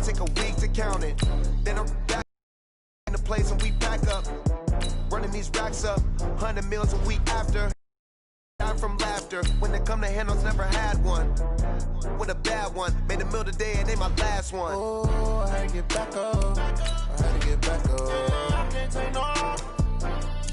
It take a week to count it. Then I'm back in the place and we pack up. Running these racks up, 100 meals a week after. Die from laughter. When it come to handles, never had one. With a bad one, made a meal today and they my last one. Oh, I had to get back up. I had to get back up. I can't take no.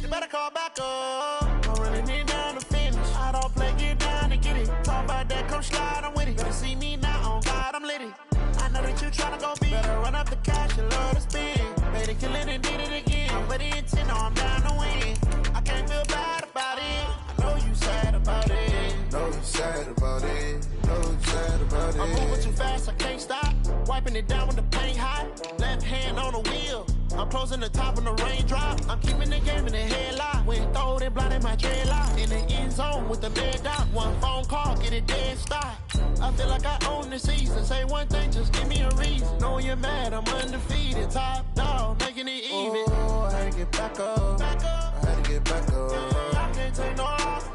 You better call back up. Don't really need down to finish. I don't play, get down to get it. Talk about that, come slide, I'm with it. Better see me now, on God, I'm litty. I know that you tryna go big. Better run up the cash, you love to spend. Made it, kill it, and did it again. I'm with the intent, no, I'm down to win. I can't feel bad about it. I know you sad about it. Know you sad about it. Know you sad about it. I'm moving too fast, I can't stop. Wiping it down with the paint hot. Left hand on the wheel. I'm closing the top when the raindrop. I'm keeping the game in the headlock. When throwed and blinded my dreadlock. In the end zone with the bed dot. One phone call, get it dead stop. I feel like I own the season. Say one thing, just give me a reason. Knowing you're mad, I'm undefeated. Top dog, making it even. Oh, I had to get back up. I had to get back up. I can't take no off.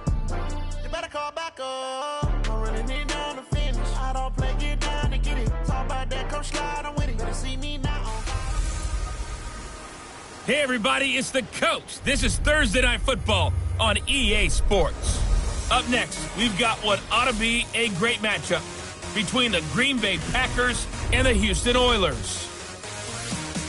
You better call back up. Don't really need down to finish. I don't play, get down to get it. Talk about that, come slide, I'm with it. Better see me now. Hey everybody, it's the Coach. This is Thursday Night Football on EA Sports. Up next, we've got what ought to be a great matchup between the Green Bay Packers and the Houston Oilers.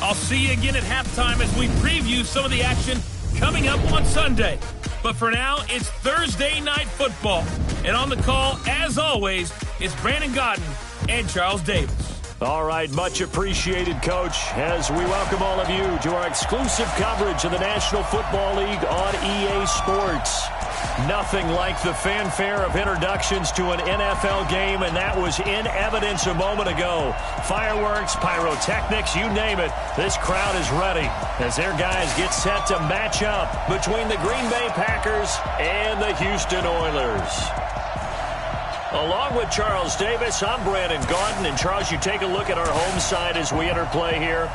I'll see you again at halftime as we preview some of the action coming up on Sunday. But for now, it's Thursday Night Football. And on the call, as always, is Brandon Godden and Charles Davis. All right, much appreciated, Coach, as we welcome all of you to our exclusive coverage of the National Football League on EA Sports. Nothing like the fanfare of introductions to an NFL game, and that was in evidence a moment ago. Fireworks, pyrotechnics, you name it. This crowd is ready as their guys get set to match up between the Green Bay Packers and the Houston Oilers. Along with Charles Davis, I'm Brandon Gaudin. And Charles, you take a look at our home side as we enter play here.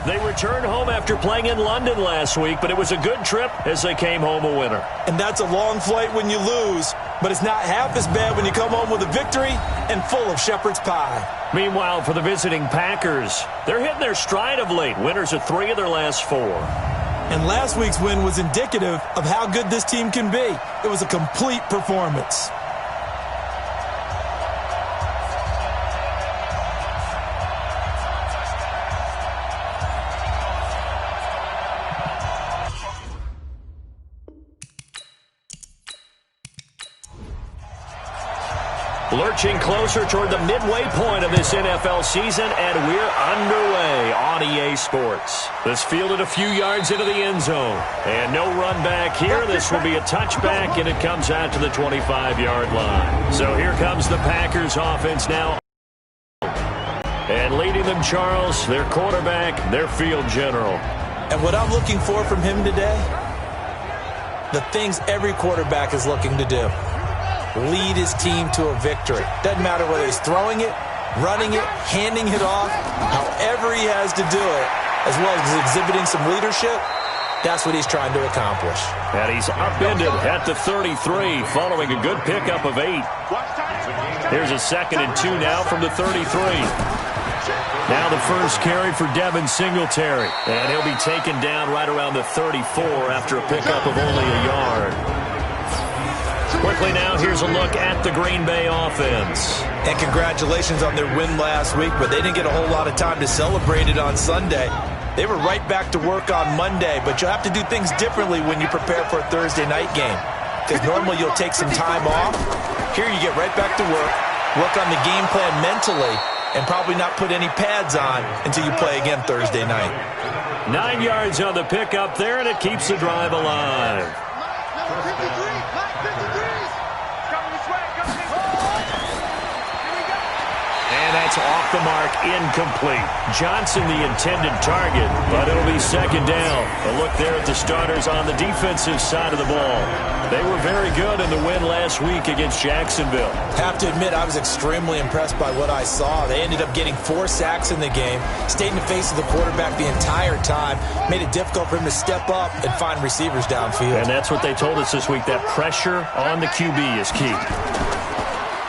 They returned home after playing in London last week, but it was a good trip as they came home a winner. And that's a long flight when you lose, but it's not half as bad when you come home with a victory and full of shepherd's pie. Meanwhile, for the visiting Packers, they're hitting their stride of late. Winners of 3 of their last 4. And last week's win was indicative of how good this team can be. It was a complete performance. Lurching closer toward the midway point of this NFL season, and we're underway on EA Sports. This fielded a few yards into the end zone. And no run back here. This will be a touchback, and it comes out to the 25-yard line. So here comes the Packers offense now. And leading them, Charles, their quarterback, their field general. And what I'm looking for from him today, the things every quarterback is looking to do. Lead his team to a victory. Doesn't matter whether he's throwing it, running it, handing it off, however he has to do it, as well as exhibiting some leadership, that's what he's trying to accomplish. And he's upended at the 33 following a good pickup of 8. Here's a 2nd and 2 now from the 33. Now the first carry for Devin Singletary. And he'll be taken down right around the 34 after a pickup of only a yard. Quickly now, here's a look at the Green Bay offense. And congratulations on their win last week, but they didn't get a whole lot of time to celebrate it on Sunday. They were right back to work on Monday, but you'll have to do things differently when you prepare for a Thursday night game. Because normally you'll take some time off. Here you get right back to work on the game plan mentally, and probably not put any pads on until you play again Thursday night. 9 yards on the pickup there, and it keeps the drive alive. That's off the mark, incomplete. Johnson the intended target, but it'll be 2nd down. A look there at the starters on the defensive side of the ball. They were very good in the win last week against Jacksonville. Have to admit, I was extremely impressed by what I saw. They ended up getting 4 sacks in the game, stayed in the face of the quarterback the entire time, made it difficult for him to step up and find receivers downfield. And that's what they told us this week, that pressure on the QB is key.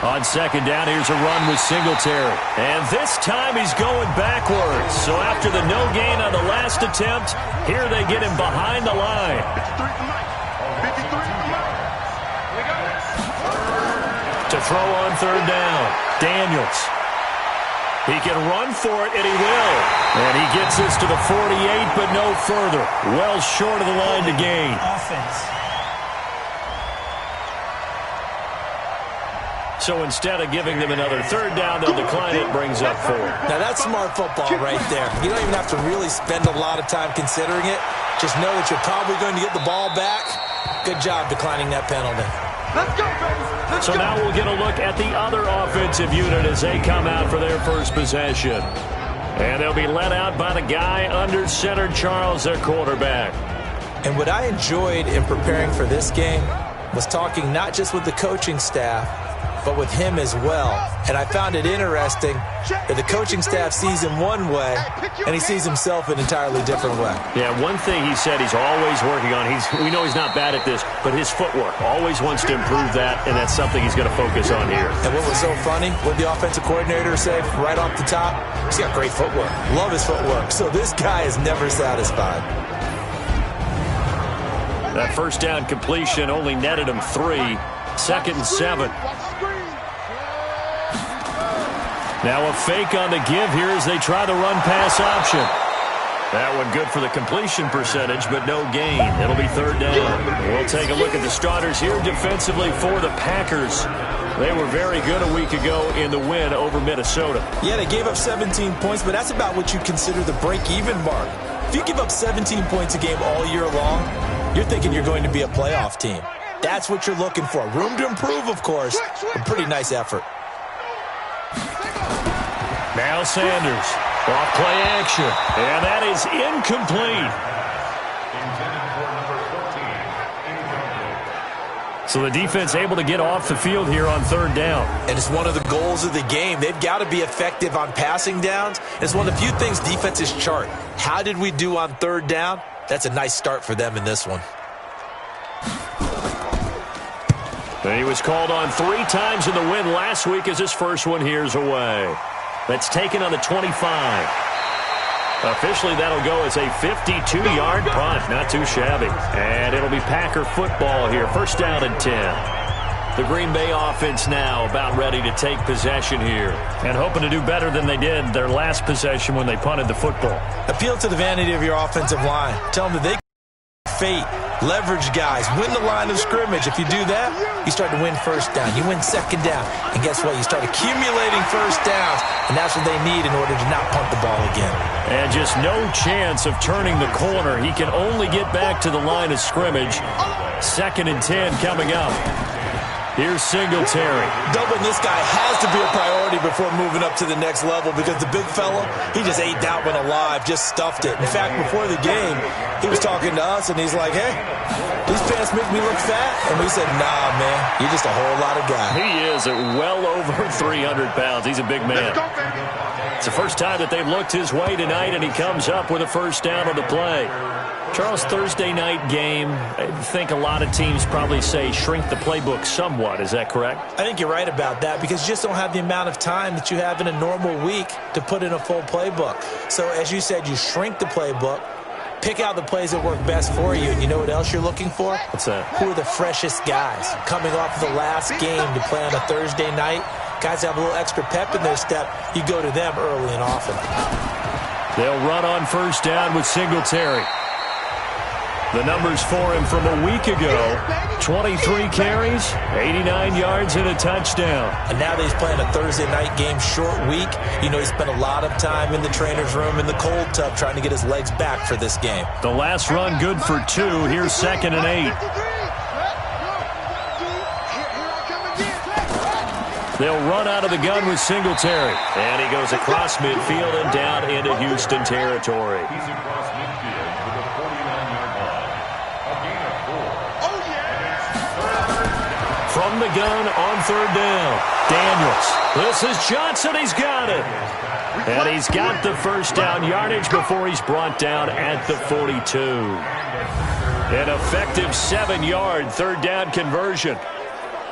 On second down, here's a run with Singletary. And this time he's going backwards. So after the no gain on the last attempt, here they get him behind the line. To throw on third down, Daniels. He can run for it, and he will. And he gets this to the 48, but no further. Well short of the line to gain. Offense. So instead of giving them another third down, they'll decline it, brings up 4. Now that's smart football right there. You don't even have to really spend a lot of time considering it. Just know that you're probably going to get the ball back. Good job declining that penalty. Let's go, baby. So now we'll get a look at the other offensive unit as they come out for their first possession. And they'll be led out by the guy under center, Charles, their quarterback. And what I enjoyed in preparing for this game was talking not just with the coaching staff, but with him as well. And I found it interesting that the coaching staff sees him one way, and he sees himself an entirely different way. Yeah, one thing he said he's always working on, we know he's not bad at this, but his footwork, always wants to improve that, and that's something he's going to focus on here. And what was so funny, what the offensive coordinator said right off the top, he's got great footwork. Love his footwork. So this guy is never satisfied. That first down completion only netted him 3. 2nd and 7. Now a fake on the give here as they try the run-pass option. That one good for the completion percentage, but no gain. It'll be third down. We'll take a look at the starters here defensively for the Packers. They were very good a week ago in the win over Minnesota. Yeah, they gave up 17 points, but that's about what you consider the break-even mark. If you give up 17 points a game all year long, you're thinking you're going to be a playoff team. That's what you're looking for. Room to improve, of course. A pretty nice effort. Now Sanders. Off play action. And that is incomplete. So the defense able to get off the field here on third down. And it's one of the goals of the game. They've got to be effective on passing downs. It's one of the few things defenses chart. How did we do on third down? That's a nice start for them in this one. And he was called on 3 times in the win last week as his first one here's away. That's taken on the 25. Officially, that'll go as a 52-yard punt. Not too shabby. And it'll be Packer football here. First down and 10. The Green Bay offense now about ready to take possession here and hoping to do better than they did their last possession when they punted the football. Appeal to the vanity of your offensive line. Tell them that they can fate, leverage guys, win the line of scrimmage. If you do that, you start to win first down. You win second down. And guess what? You start accumulating first downs, and that's what they need in order to not punt the ball again. And just no chance of turning the corner. He can only get back to the line of scrimmage. 2nd and 10 coming up. Here's Singletary. Doubling this guy has to be a priority before moving up to the next level because the big fella, he just ate that one alive, just stuffed it. In fact, before the game, he was talking to us, and he's like, hey, these pants make me look fat? And we said, nah, man, you're just a whole lot of guy. He is at well over 300 pounds. He's a big man. It's the first time that they've looked his way tonight, and he comes up with a first down on the play. Charles, Thursday night game, I think a lot of teams probably say shrink the playbook somewhat. Is that correct? I think you're right about that because you just don't have the amount of time that you have in a normal week to put in a full playbook. So as you said, you shrink the playbook, pick out the plays that work best for you, and you know what else you're looking for? What's that? Who are the freshest guys coming off the last game to play on a Thursday night? Guys have a little extra pep in their step. You go to them early and often. They'll run on first down with Singletary. The numbers for him from a week ago, 23 carries, 89 yards, and a touchdown. And now that he's playing a Thursday night game, short week, you know he spent a lot of time in the trainer's room in the cold tub trying to get his legs back for this game. The last run good for 2. Here's 2nd and 8. They'll run out of the gun with Singletary. And he goes across midfield and down into Houston territory. From the gun on third down, Daniels. This is Johnson. He's got it. And he's got the first down yardage before he's brought down at the 42. An effective 7-yard third down conversion.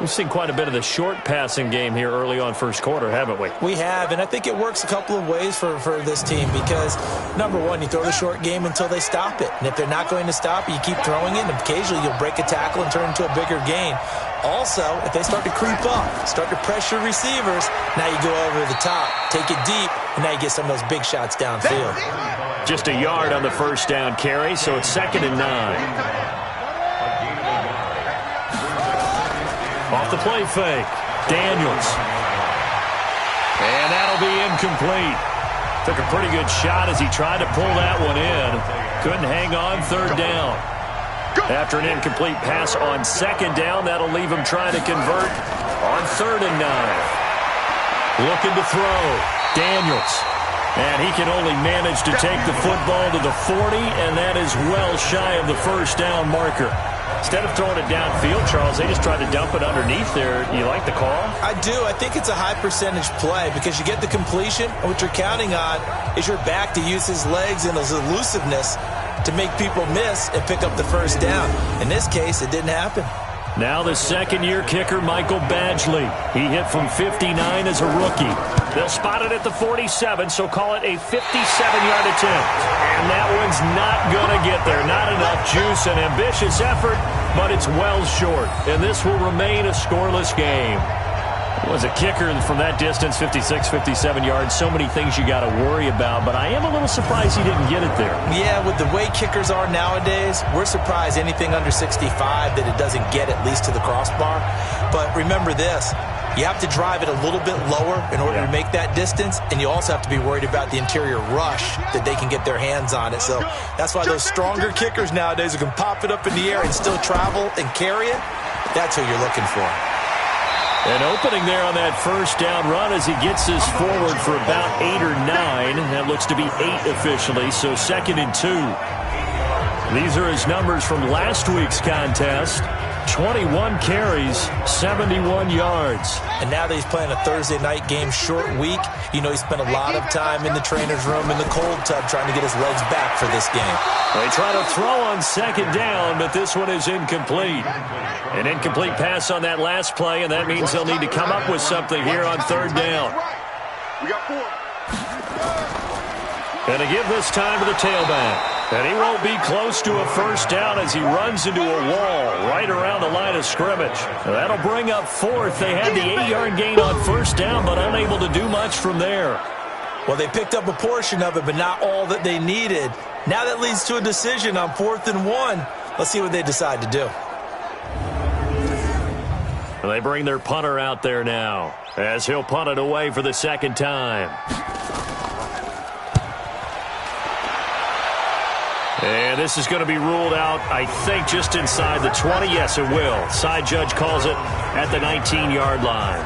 We've seen quite a bit of the short passing game here early on first quarter, haven't we? We have, and I think it works a couple of ways for this team because, number one, you throw the short game until they stop it. And if they're not going to stop it, you keep throwing it, and occasionally you'll break a tackle and turn into a bigger gain. Also, if they start to creep up, start to pressure receivers, now you go over the top, take it deep, and now you get some of those big shots downfield. Just a yard on the first down carry, so it's 2nd and 9. Off the play fake, Daniels. And that'll be incomplete. Took a pretty good shot as he tried to pull that one in. Couldn't hang on, 3rd down. After an incomplete pass on 2nd down, that'll leave him trying to convert on 3rd and 9. Looking to throw, Daniels. And he can only manage to take the football to the 40, and that is well shy of the first down marker. Instead of throwing it downfield, Charles, they just tried to dump it underneath there. You like the call? I do. I think it's a high percentage play because you get the completion, and what you're counting on is your back to use his legs and his elusiveness to make people miss and pick up the first down. In this case, it didn't happen. Now the second-year kicker, Michael Badgley. He hit from 59 as a rookie. They'll spot it at the 47, so call it a 57-yard attempt. And that one's not going to get there. Not enough juice, an ambitious effort, but it's well short. And this will remain a scoreless game. Was a kicker from that distance, 56, 57 yards. So many things you got to worry about, but I am a little surprised he didn't get it there. Yeah, with the way kickers are nowadays, we're surprised anything under 65 that it doesn't get at least to the crossbar. But remember this, you have to drive it a little bit lower in order to make that distance, and you also have to be worried about the interior rush that they can get their hands on it. So that's why those stronger kickers nowadays who can pop it up in the air and still travel and carry it, that's who you're looking for. An opening there on that first down run as he gets this forward for about 8 or 9. That looks to be 8 officially, so 2nd and 2. These are his numbers from last week's contest. 21 carries, 71 yards. And now that he's playing a Thursday night game, short week, you know he spent a lot of time in the trainer's room in the cold tub trying to get his legs back for this game. They try to throw on 2nd down, but this one is incomplete. An incomplete pass on that last play, and that means they'll need to come up with something here on 3rd down. We got 4. And to give this time to the tailback. And he won't be close to a first down as he runs into a wall right around the line of scrimmage. That'll bring up 4th. They had the 8-yard gain on first down, but unable to do much from there. Well, they picked up a portion of it, but not all that they needed. Now that leads to a decision on 4th and 1. Let's see what they decide to do. They bring their punter out there now as he'll punt it away for the 2nd time. And this is going to be ruled out, I think, just inside the 20. Yes, it will. Side judge calls it at the 19-yard line.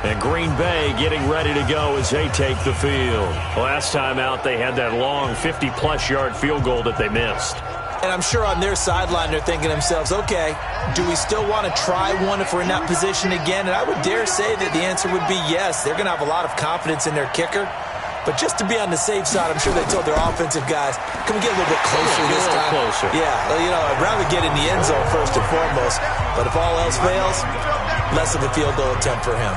And Green Bay getting ready to go as they take the field. Last time out, they had that long 50-plus yard field goal that they missed. And I'm sure on their sideline they're thinking to themselves, okay, do we still want to try one if we're in that position again? And I would dare say that the answer would be yes. They're going to have a lot of confidence in their kicker. But just to be on the safe side, I'm sure they told their offensive guys, can we get a little bit closer this time? Closer. Yeah, you know, I'd rather get in the end zone first and foremost. But if all else fails, less of a field goal attempt for him.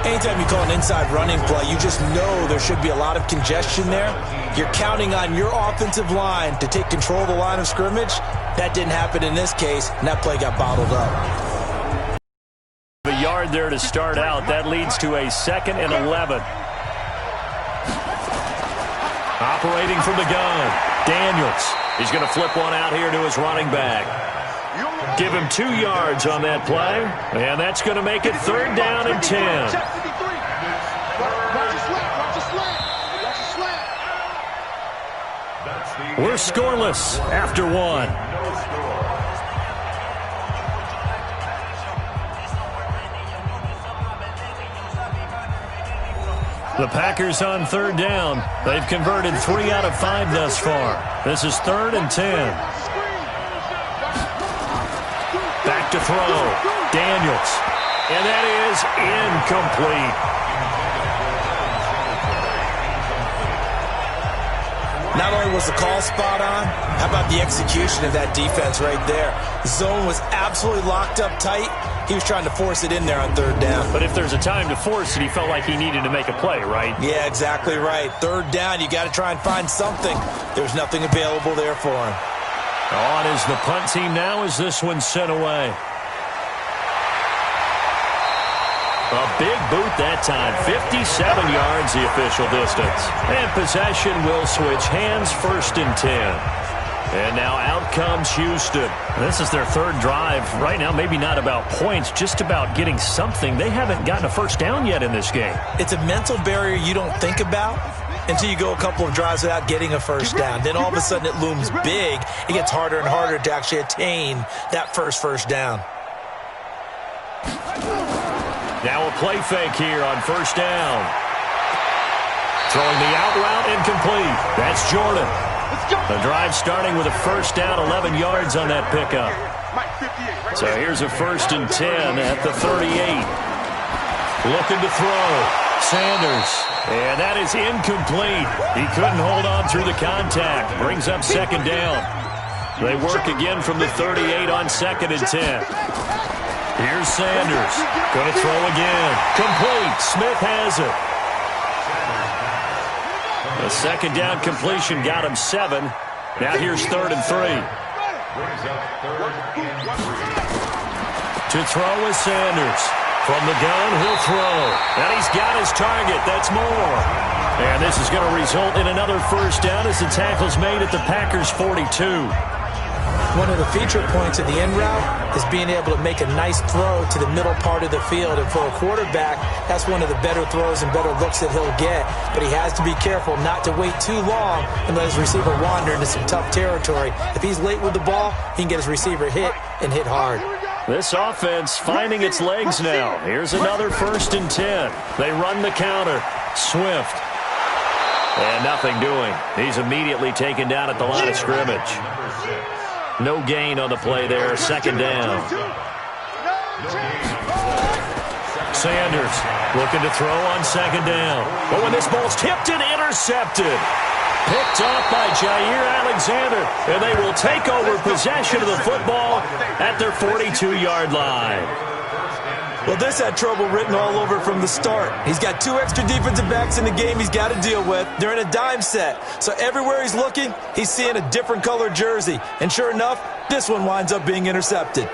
Anytime you call an inside running play, you just know there should be a lot of congestion there. You're counting on your offensive line to take control of the line of scrimmage. That didn't happen in this case, and that play got bottled up. A yard there to start out. That leads to a 2nd and 11. Operating from the gun, Daniels. He's going to flip one out here to his running back. Give him 2 yards on that play, and that's going to make it 3rd down and 10. We're scoreless after 1. The Packers on 3rd down. They've converted 3 out of 5 thus far. This is 3rd and 10. Back to throw. Daniels. And that is incomplete. Not only was the call spot on, how about the execution of that defense right there? The zone was absolutely locked up tight. He was trying to force it in there on third down. But if there's a time to force it, he felt like he needed to make a play, right? Yeah, exactly right. Third down, you got to try and find something. There's nothing available there for him. On is the punt team now as this one's sent away. A big boot that time, 57 yards the official distance. And possession will switch hands, 1st and 10. And now out comes Houston. This is their third drive. Right now, maybe not about points, just about getting something. They haven't gotten a first down yet in this game. It's a mental barrier you don't think about until you go a couple of drives without getting a first down. Then all of a sudden it looms big. It gets harder and harder to actually attain that first down. Now a play fake here on 1st down. Throwing the out route incomplete. That's Jordan. The drive starting with a 1st down, 11 yards on that pickup. So here's a 1st and 10 at the 38. Looking to throw. Sanders. And that is incomplete. He couldn't hold on through the contact. Brings up 2nd down. They work again from the 38 on 2nd and 10. Here's Sanders. Going to throw again. Complete. Smith has it. The 2nd down completion got him 7. Now here's 3rd and 3. To throw is Sanders. From the gun, he'll throw. And he's got his target. That's more. And this is going to result in another 1st down as the tackle's made at the Packers' 42. One of the feature points of the end route is being able to make a nice throw to the middle part of the field. And for a quarterback, that's one of the better throws and better looks that he'll get. But he has to be careful not to wait too long and let his receiver wander into some tough territory. If he's late with the ball, he can get his receiver hit and hit hard. This offense finding its legs now. Here's another 1st and 10. They run the counter. Swift. And nothing doing. He's immediately taken down at the line of scrimmage. No gain on the play there. 2nd down. Sanders looking to throw on 2nd down. But when this ball's tipped and intercepted. Picked off by Jair Alexander. And they will take over possession of the football at their 42-yard line. Well, this had trouble written all over from the start. He's got 2 extra defensive backs in the game he's got to deal with. They're in a dime set. So everywhere he's looking, he's seeing a different color jersey. And sure enough, this one winds up being intercepted.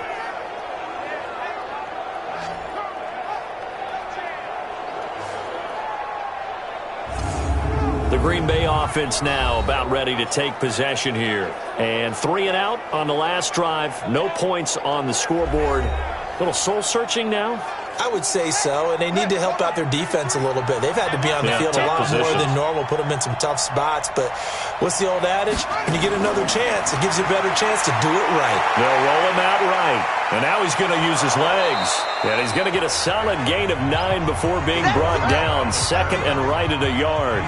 The Green Bay offense now about ready to take possession here. And 3 and out on the last drive. No points on the scoreboard. Little soul-searching now? I would say so, and they need to help out their defense a little bit. They've had to be on the field a lot more than normal, put them in some tough spots. But what's the old adage? When you get another chance, it gives you a better chance to do it right. They'll roll him out right. And now he's going to use his legs. And he's going to get a solid gain of 9 before being brought down. 2nd and right at a yard.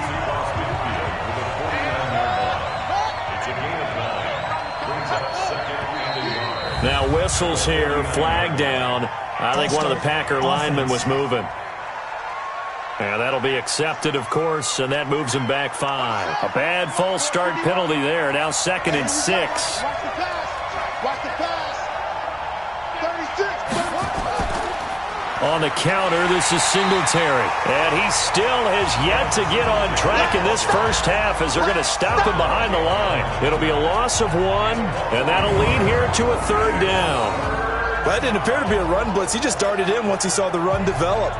Now whistles here, flag down. I think one of the Packer linemen was moving. And that'll be accepted, of course, and that moves him back 5. A bad false start penalty there. Now 2nd and 6. On the counter, this is Singletary. And he still has yet to get on track in this first half as they're going to stop him behind the line. It'll be a loss of 1, and that'll lead here to a 3rd down. Well, that didn't appear to be a run blitz. He just darted in once he saw the run develop.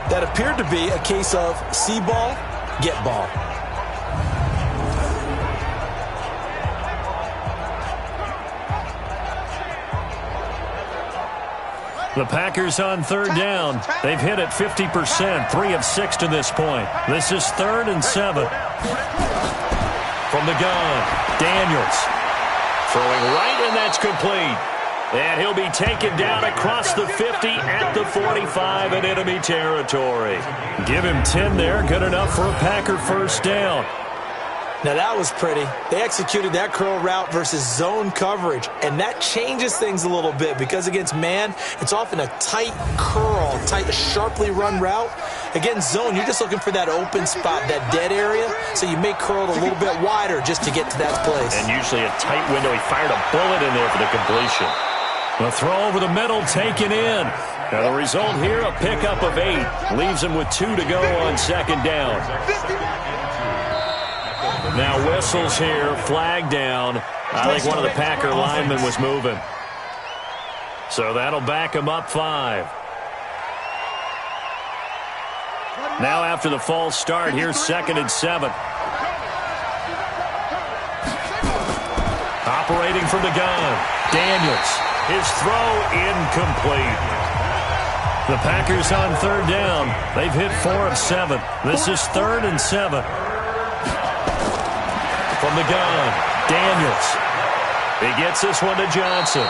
That appeared to be a case of see ball, get ball. The Packers on 3rd down. They've hit it 50%, 3 of 6 to this point. This is 3rd and 7. From the gun, Daniels. Throwing right, and that's complete. And he'll be taken down across the 50 at the 45 in enemy territory. Give him 10 there, good enough for a Packer 1st down. Now that was pretty. They executed that curl route versus zone coverage, and that changes things a little bit because against man, it's often a tight curl, sharply run route. Against zone, you're just looking for that open spot, that dead area, so you may curl it a little bit wider just to get to that place. And usually a tight window. He fired a bullet in there for the completion. The throw over the middle taken in. Now the result here, a pickup of 8. Leaves him with 2 to go on second down. Now whistles here, flag down. I think one of the Packer linemen was moving. So that'll back him up 5. Now after the false start, here's 2nd and 7. Operating from the gun, Daniels. His throw incomplete. The Packers on 3rd down. They've hit 4 of 7. This is 3rd and 7. From the gun, Daniels. He gets this one to Johnson.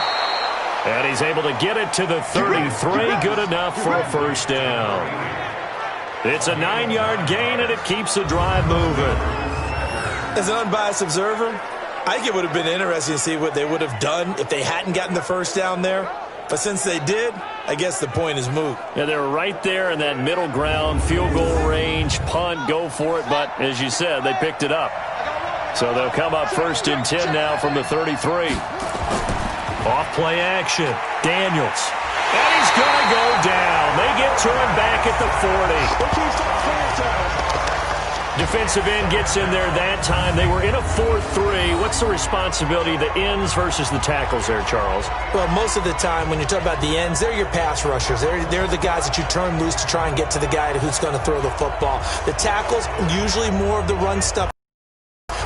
And he's able to get it to the 33. Good enough for a first down. It's a 9-yard gain, and it keeps the drive moving. As an unbiased observer, I think it would have been interesting to see what they would have done if they hadn't gotten the first down there. But since they did, I guess the point is moot. Yeah, they're right there in that middle ground, field goal range, punt, go for it. But as you said, they picked it up. So they'll come up 1st and 10 now from the 33. Off play action, Daniels. And he's going to go down. They get to him back at the 40. Defensive end gets in there that time. They were in a 4-3. What's the responsibility of the ends versus the tackles there, Charles? Well, most of the time when you talk about the ends, they're your pass rushers. They're the guys that you turn loose to try and get to the guy who's going to throw the football. The tackles, usually more of the run stuff.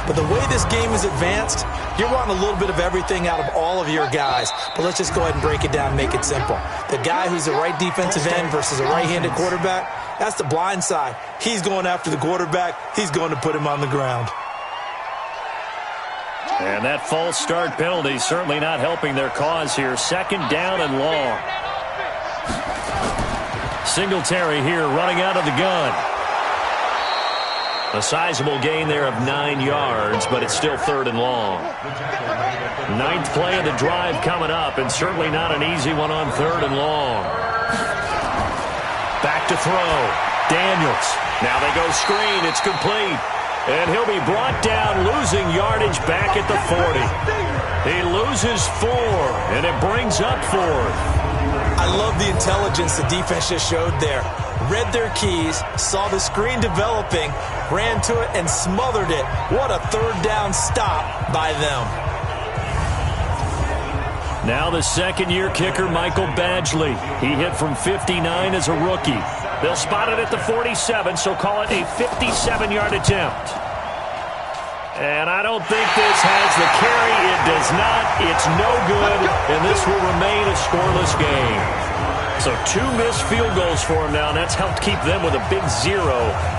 But the way this game is advanced, you're wanting a little bit of everything out of all of your guys. But let's just go ahead and break it down and make it simple. The guy who's the right defensive end versus a right-handed quarterback, that's the blind side. He's going after the quarterback. He's going to put him on the ground. And that false start penalty certainly not helping their cause here. 2nd down and long. Singletary here running out of the gun. A sizable gain there of 9 yards, but it's still 3rd and long. 9th play of the drive coming up, and certainly not an easy one on 3rd and long. Back to throw. Daniels. Now they go screen. It's complete. And he'll be brought down, losing yardage back at the 40. He loses 4, and it brings up 4th. I love the intelligence the defense just showed there. Read their keys, saw the screen developing, ran to it, and smothered it. What a 3rd down stop by them. Now the 2nd-year kicker, Michael Badgley. He hit from 59 as a rookie. They'll spot it at the 47, so call it a 57-yard attempt. And I don't think this has the carry. It does not. It's no good, and this will remain a scoreless game. So 2 missed field goals for him now, and that's helped keep them with a big 0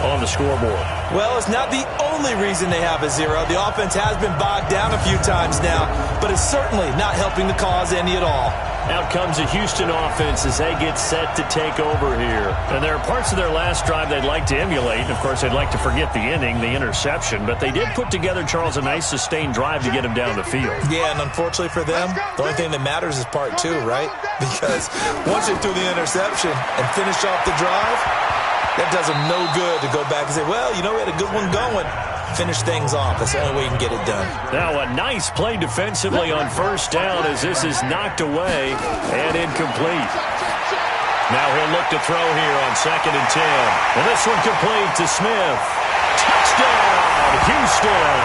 on the scoreboard. Well, it's not the only reason they have a 0. The offense has been bogged down a few times now, but it's certainly not helping the cause any at all. Out comes the Houston offense as they get set to take over here. And there are parts of their last drive they'd like to emulate. And, of course, they'd like to forget the inning, the interception. But they did put together, Charles, a nice sustained drive to get him down the field. Yeah, and unfortunately for them, the only thing that matters is part 2, right? Because once they threw the interception and finished off the drive, that does them no good to go back and say, well, you know, we had a good one going. Finish things off. That's the only way you can get it done. Now a nice play defensively on 1st down as this is knocked away and incomplete. Now he'll look to throw here on 2nd and 10. And this one complete to Smith. Touchdown, Houston.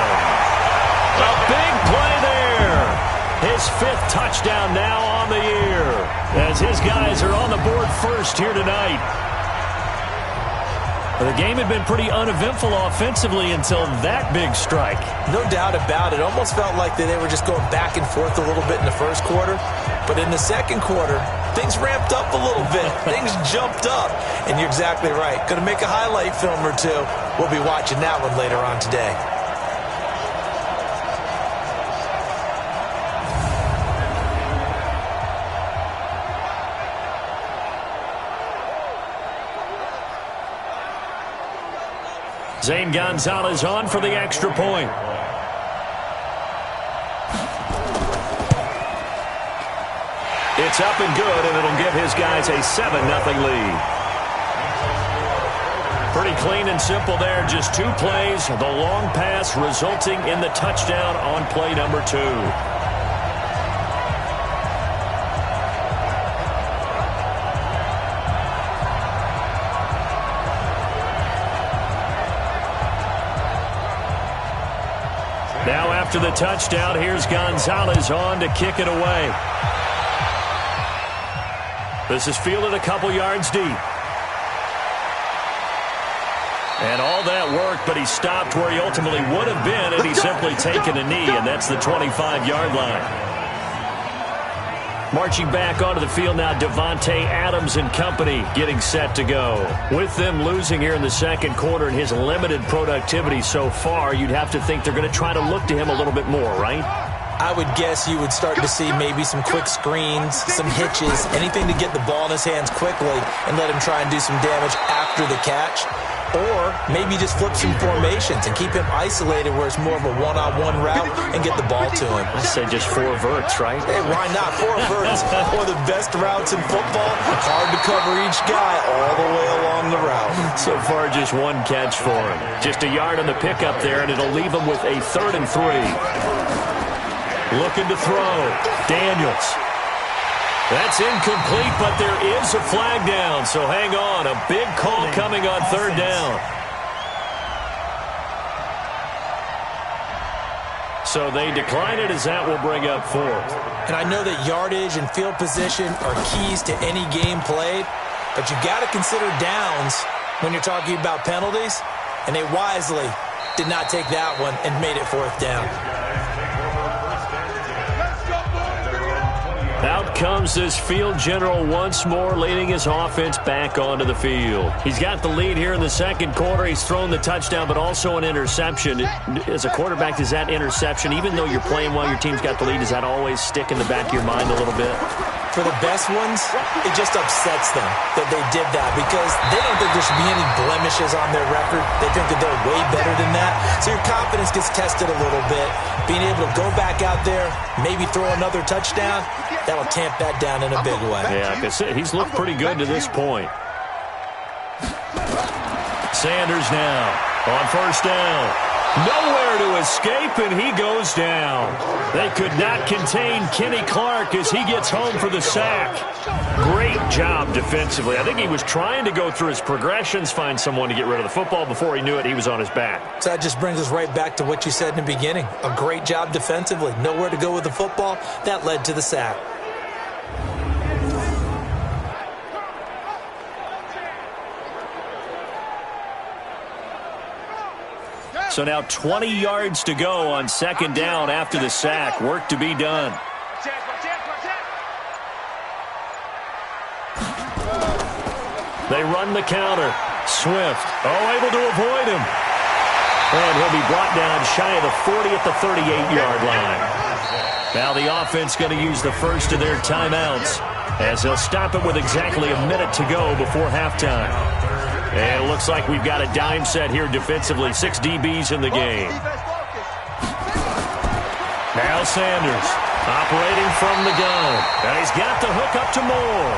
A big play there. His 5th touchdown now on the year as his guys are on the board first here tonight. The game had been pretty uneventful offensively until that big strike. No doubt about it. Almost felt like they were just going back and forth a little bit in the first quarter. But in the second quarter, things ramped up a little bit. Things jumped up. And you're exactly right. Going to make a highlight film or 2. We'll be watching that one later on today. Zane Gonzalez on for the extra point. It's up and good, and it'll give his guys a 7-0 lead. Pretty clean and simple there. Just 2 plays. The long pass resulting in the touchdown on play number 2. Now after the touchdown, here's Gonzalez on to kick it away. This is fielded a couple yards deep. And all that work, but he stopped where he ultimately would have been, and he's simply taken a knee, and that's the 25-yard line. Marching back onto the field now, Devontae Adams and company getting set to go. With them losing here in the second quarter and his limited productivity so far, you'd have to think they're going to try to look to him a little bit more, right? I would guess you would start to see maybe some quick screens, some hitches, anything to get the ball in his hands quickly and let him try and do some damage after the catch. Or maybe just flip some formations and keep him isolated where it's more of a one-on-one route and get the ball to him. I say just 4 verts, right? Hey, why not? 4 verts. One of the best routes in football. Hard to cover each guy all the way along the route. So far, just 1 catch for him. Just a yard on the pickup there, and it'll leave him with a 3rd and 3. Looking to throw. Daniels. That's incomplete, but there is a flag down, so hang on. A big call coming on 3rd down. So they decline it as that will bring up 4th. And I know that yardage and field position are keys to any game played, but you got to consider downs when you're talking about penalties, and they wisely did not take that one and made it 4th down. Out comes this field general once more, leading his offense back onto the field. He's got the lead here in the second quarter. He's thrown the touchdown, but also an interception. As a quarterback, does that interception, even though you're playing while your team's got the lead, does that always stick in the back of your mind a little bit? For the best ones, it just upsets them that they did that because they don't think there should be any blemishes on their record. They think that they're way better than that. So your confidence gets tested a little bit. Being able to go back out there, maybe throw another touchdown, that'll tamp that down in a big way. Yeah, he's looked pretty good to this point. Sanders now on 1st down. Nowhere to escape, and he goes down. They could not contain Kenny Clark as he gets home for the sack. Great job defensively. I think he was trying to go through his progressions, find someone to get rid of the football. Before he knew it, he was on his back. So that just brings us right back to what you said in the beginning. A great job defensively. Nowhere to go with the football. That led to the sack. So now 20 yards to go on 2nd down after the sack. Work to be done. They run the counter. Swift, able to avoid him. And he'll be brought down shy of the 40 at the 38-yard line. Now the offense going to use the first of their timeouts as they'll stop it with exactly a minute to go before halftime. And it looks like we've got a dime set here defensively. 6 DBs in the game. Now Sanders operating from the gun. And he's got the hook up to Moore.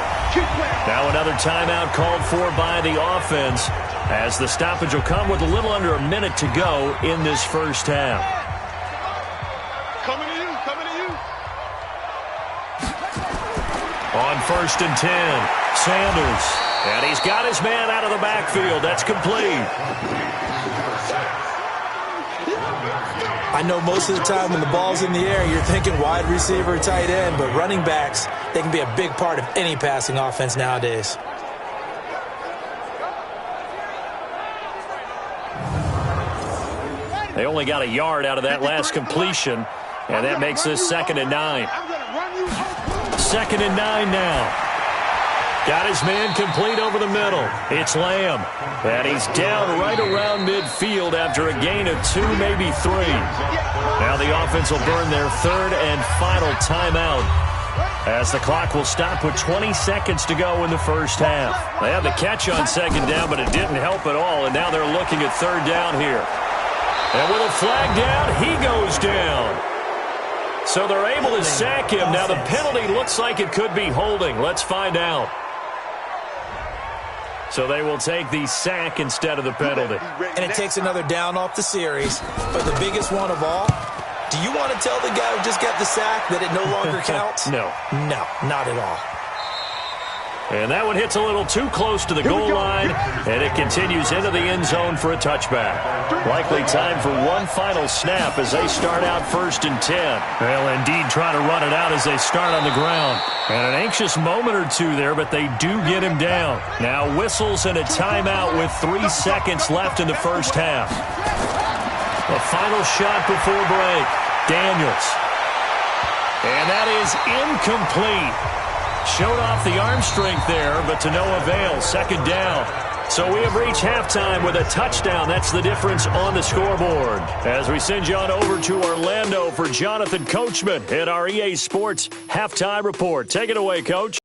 Now another timeout called for by the offense as the stoppage will come with a little under a minute to go in this first half. Coming to you. On 1st and 10, Sanders. And he's got his man out of the backfield. That's complete. I know most of the time when the ball's in the air, you're thinking wide receiver, tight end, but running backs, they can be a big part of any passing offense nowadays. They only got a yard out of that last completion, and that makes this 2nd and 9. 2nd and 9 now. Got his man complete over the middle. It's Lamb. And he's down right around midfield after a gain of 2, maybe 3. Now the offense will burn their 3rd and final timeout as the clock will stop with 20 seconds to go in the first half. They had the catch on second down, but it didn't help at all, and now they're looking at third down here. And with a flag down, he goes down. So they're able to sack him. Now the penalty looks like it could be holding. Let's find out. So they will take the sack instead of the penalty. And it takes another down off the series. But the biggest one of all, do you want to tell the guy who just got the sack that it no longer counts? No. No, not at all. And that one hits a little too close to the goal line, and it continues into the end zone for a touchback. Likely time for one final snap as they start out 1st and 10. They'll indeed try to run it out as they start on the ground. And an anxious moment or two there, but they do get him down. Now whistles and a timeout with 3 seconds left in the first half. A final shot before break. Daniels. And that is incomplete. Showed off the arm strength there, but to no avail. Second down. So we have reached halftime with a touchdown. That's the difference on the scoreboard. As we send you on over to Orlando for Jonathan Coachman at our EA Sports Halftime Report. Take it away, Coach.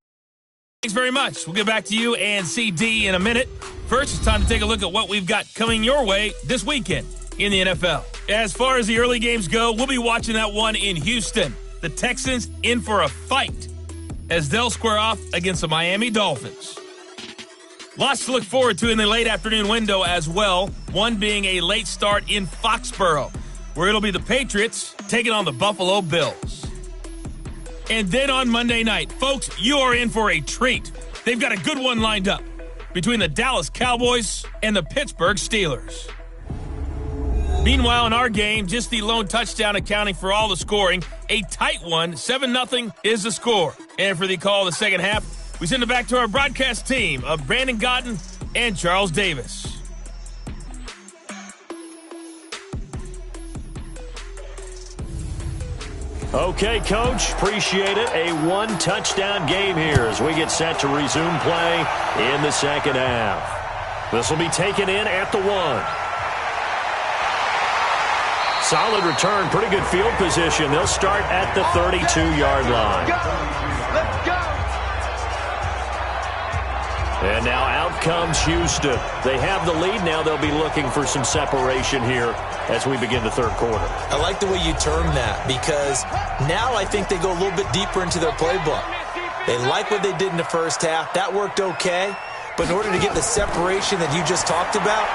Thanks very much. We'll get back to you and CD in a minute. First, it's time to take a look at what we've got coming your way this weekend in the NFL. As far as the early games go, we'll be watching that one in Houston. The Texans in for a fight as they'll square off against the Miami Dolphins. Lots to look forward to in the late afternoon window as well, one being a late start in Foxborough, where it'll be the Patriots taking on the Buffalo Bills. And then on Monday night, folks, you are in for a treat. They've got a good one lined up between the Dallas Cowboys and the Pittsburgh Steelers. Meanwhile, in our game, just the lone touchdown accounting for all the scoring. A tight one, 7-0 is the score. And for the call of the second half, we send it back to our broadcast team of Brandon Godden and Charles Davis. Okay, Coach, appreciate it. A one-touchdown game here as we get set to resume play in the second half. This will be taken in at the 1. Solid return, pretty good field position. They'll start at the 32-yard line. Let's go! And now out comes Houston. They have the lead. Now they'll be looking for some separation here as we begin the third quarter. I like the way you term that because now I think they go a little bit deeper into their playbook. They like what they did in the first half. That worked okay. But in order to get the separation that you just talked about,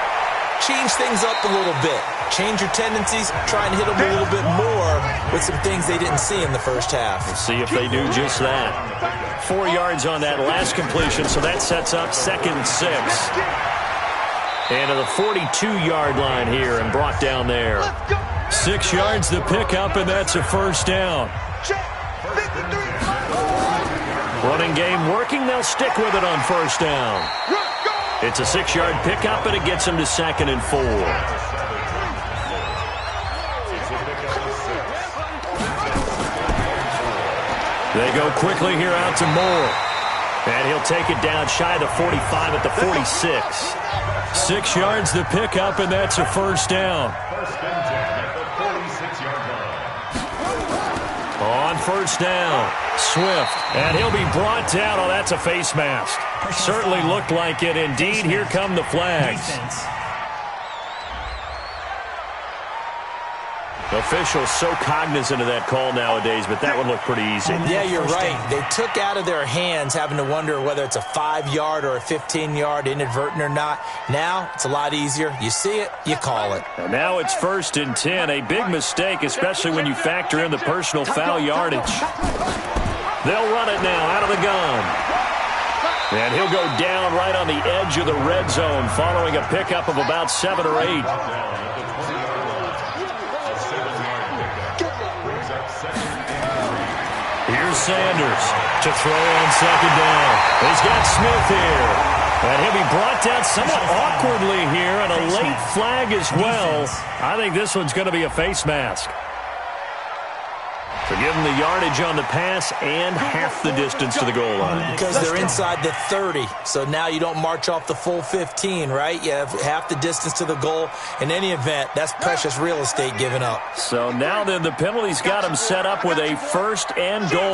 change things up a little bit. Change your tendencies, try and hit them a little bit more with some things they didn't see in the first half. We'll see if they do just that. 4 yards on that last completion, so that sets up 2nd and 6. And to the 42-yard line here and brought down there. 6 yards to pick up, and that's a first down. Running game working. They'll stick with it on first down. It's a 6-yard pickup, and it gets them to 2nd and 4. They go quickly here out to Moore. And he'll take it down shy of the 45 at the 46. 6 yards to pick up, and that's a first down. On first down, Swift. And he'll be brought down. Oh, that's a face mask. Certainly looked like it. Indeed, here come the flags. Officials so cognizant of that call nowadays, but that would look pretty easy. Yeah, you're right. They took out of their hands having to wonder whether it's a 5-yard or a 15-yard, inadvertent or not. Now, it's a lot easier. You see it, you call it. And now it's 1st and 10. A big mistake, especially when you factor in the personal foul yardage. They'll run it now out of the gun. And he'll go down right on the edge of the red zone following a pickup of about 7 or 8. Here's Sanders to throw on second down. He's got Smith here. And he'll be brought down somewhat awkwardly here, and a late flag as well. I think this one's going to be a face mask. So give them the yardage on the pass and half the distance to the goal line. Because they're inside the 30, so now you don't march off the full 15, right? You have half the distance to the goal. In any event, that's precious real estate given up. So now then the penalty's got them set up with a 1st and goal.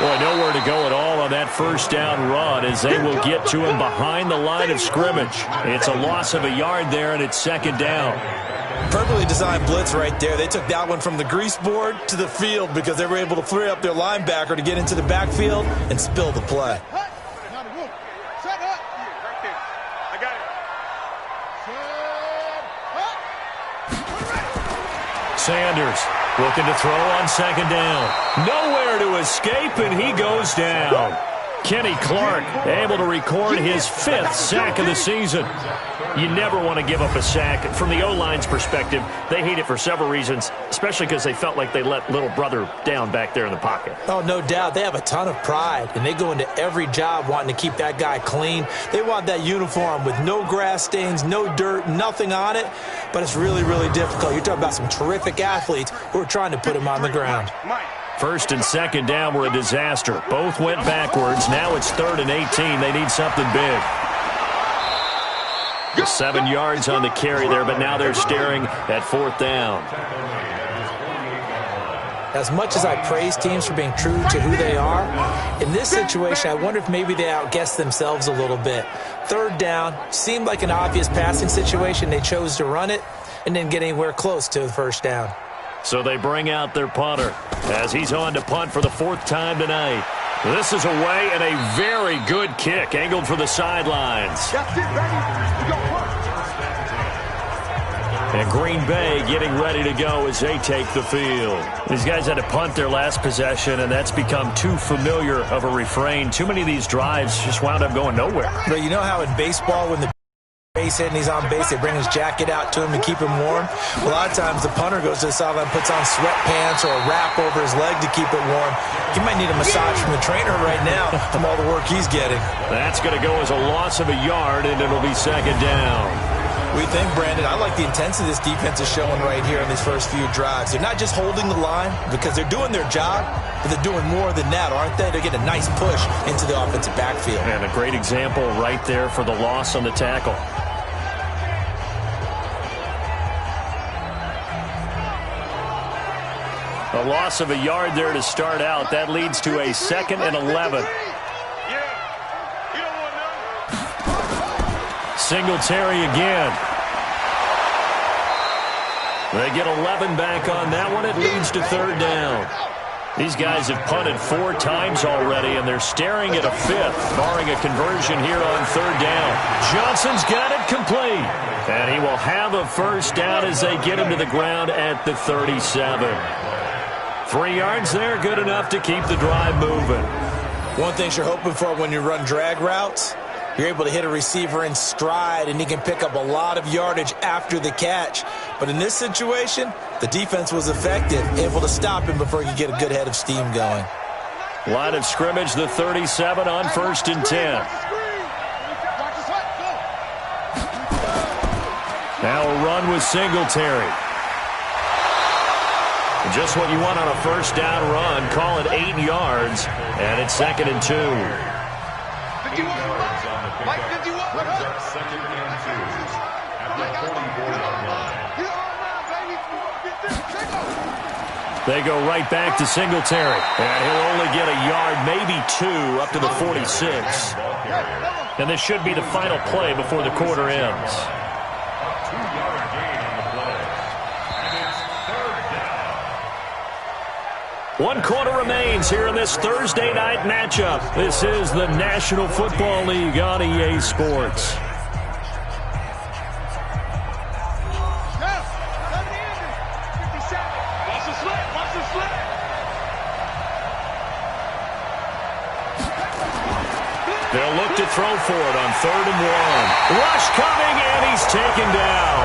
Boy, nowhere to go at all on that first down run as they will get to him behind the line of scrimmage. It's a loss of a yard there, and it's second down. Perfectly designed blitz right there. They took that one from the grease board to the field because they were able to free up their linebacker to get into the backfield and spill the play. Sanders looking to throw on second down. Nowhere to escape, and he goes down. Kenny Clark able to record his 5th sack of the season. You never want to give up a sack. From the O-line's perspective, they hate it for several reasons, especially because they felt like they let little brother down back there in the pocket. Oh, no doubt. They have a ton of pride, and they go into every job wanting to keep that guy clean. They want that uniform with no grass stains, no dirt, nothing on it, but it's really, really difficult. You're talking about some terrific athletes who are trying to put him on the ground. First and second down were a disaster. Both went backwards. Now it's 3rd and 18. They need something big. 7 yards on the carry there, but now they're staring at 4th down. As much as I praise teams for being true to who they are, in this situation, I wonder if maybe they outguessed themselves a little bit. 3rd down seemed like an obvious passing situation. They chose to run it and didn't get anywhere close to the first down. So they bring out their punter as he's on to punt for the 4th time tonight. This is away and a very good kick angled for the sidelines. And Green Bay getting ready to go as they take the field. These guys had to punt their last possession, and that's become too familiar of a refrain. Too many of these drives just wound up going nowhere. But you know how in baseball when the base hit and he's on base, they bring his jacket out to him to keep him warm? A lot of times the punter goes to the sideline, puts on sweatpants or a wrap over his leg to keep it warm. He might need a massage from the trainer right now from all the work he's getting. That's going to go as a loss of a yard, and it'll be second down. We think, Brandon, I like the intensity this defense is showing right here in these first few drives. They're not just holding the line because they're doing their job, but they're doing more than that, aren't they? They're getting a nice push into the offensive backfield. And a great example right there for the loss on the tackle. A loss of a yard there to start out. That leads to a 2nd and 11. Singletary again. They get 11 back on that one. It leads to 3rd down. These guys have punted 4 times already, and they're staring at a 5th, barring a conversion here on 3rd down. Johnson's got it complete. And he will have a first down as they get him to the ground at the 37. 3 yards there, good enough to keep the drive moving. One thing you're hoping for when you run drag routes, you're able to hit a receiver in stride, and he can pick up a lot of yardage after the catch. But in this situation, the defense was effective, able to stop him before he could get a good head of steam going. Line of scrimmage, the 37 on 1st and 10. Now a run with Singletary. Just what you want on a first down run. Call it 8 yards, and it's 2nd and 2. They go right back to Singletary, and he'll only get a yard, maybe 2, up to the 46. And this should be the final play before the quarter ends. 2-yard gain on the play. And it's 3rd down. 1 quarter remains here in this Thursday night matchup. This is the National Football League on EA Sports. They'll look to throw for it on 3rd and 1. Rush coming, and he's taken down.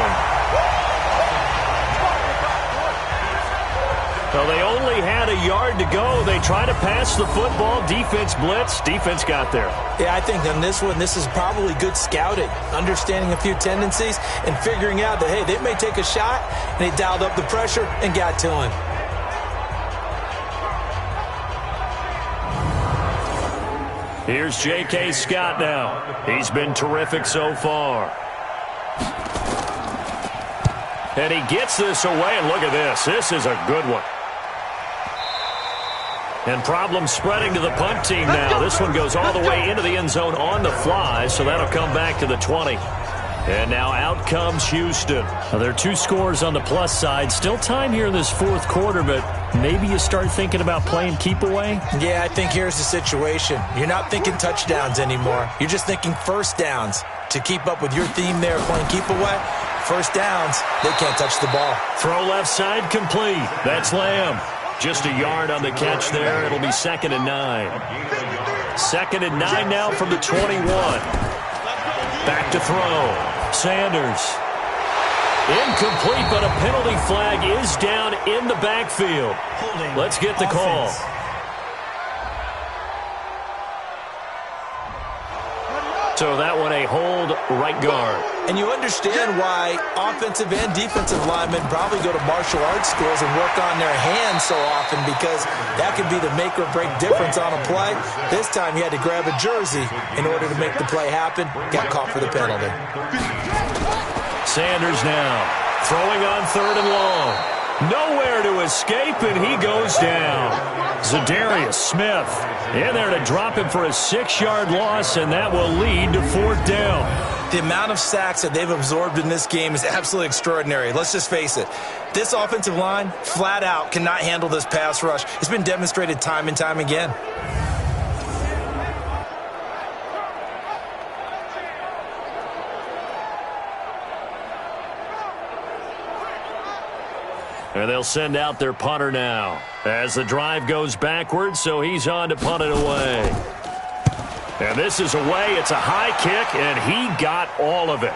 Well, they only had a yard to go. They try to pass the football. Defense blitz. Defense got there. Yeah, I think on this one, this is probably good scouting, understanding a few tendencies, and figuring out that, hey, they may take a shot, and they dialed up the pressure and got to him. Here's J.K. Scott now. He's been terrific so far. And he gets this away, and look at this. This is a good one. And problems spreading to the punt team now. This one goes all the way into the end zone on the fly, so that'll come back to the 20. And now out comes Houston. Now, there are 2 scores on the plus side. Still time here in this fourth quarter, but maybe you start thinking about playing keep away? Yeah, I think here's the situation. You're not thinking touchdowns anymore. You're just thinking first downs. To keep up with your theme there, playing keep away, first downs, they can't touch the ball. Throw left side complete. That's Lamb. Just a yard on the catch there. It'll be 2nd and 9. 2nd and 9 now from the 21. Back to throw. Sanders. Incomplete, but a penalty flag is down in the backfield. Let's get the call. So that one a hold right guard. And you understand why offensive and defensive linemen probably go to martial arts schools and work on their hands so often, because that could be the make or break difference on a play. This time he had to grab a jersey in order to make the play happen. Got caught for the penalty. Sanders now throwing on 3rd and long. Nowhere to escape, and he goes down. Zadarius Smith in there to drop him for a 6-yard loss, and that will lead to 4th down. The amount of sacks that they've absorbed in this game is absolutely extraordinary. Let's just face it. This offensive line, flat out, cannot handle this pass rush. It's been demonstrated time and time again. And they'll send out their punter now as the drive goes backwards, so he's on to punt it away. And this is away. It's a high kick, and he got all of it.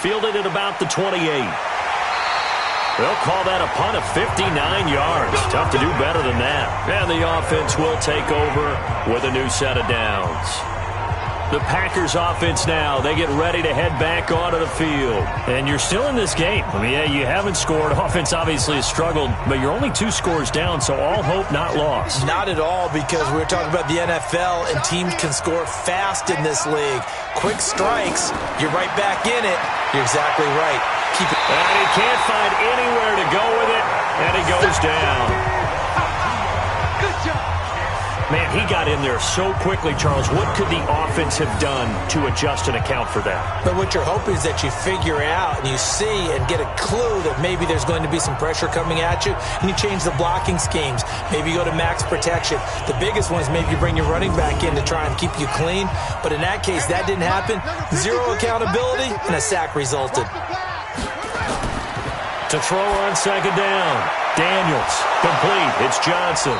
Fielded at about the 28. They'll call that a punt of 59 yards. Tough to do better than that. And the offense will take over with a new set of downs. The Packers offense now, they get ready to head back onto the field. And you're still in this game. I mean, yeah, you haven't scored. Offense obviously has struggled, but you're only 2 scores down, so all hope not lost. Not at all, because we're talking about the NFL, and teams can score fast in this league. Quick strikes, you're right back in it. You're exactly right. Keep it. And he can't find anywhere to go with it, and he goes down. Man, he got in there so quickly, Charles. What could the offense have done to adjust and account for that? But what you're hoping is that you figure out and you see and get a clue that maybe there's going to be some pressure coming at you, and you change the blocking schemes. Maybe you go to max protection. The biggest one is maybe you bring your running back in to try and keep you clean. But in that case, that didn't happen. 0 accountability, and a sack resulted. To throw on 2nd down. Daniels, complete. It's Johnson.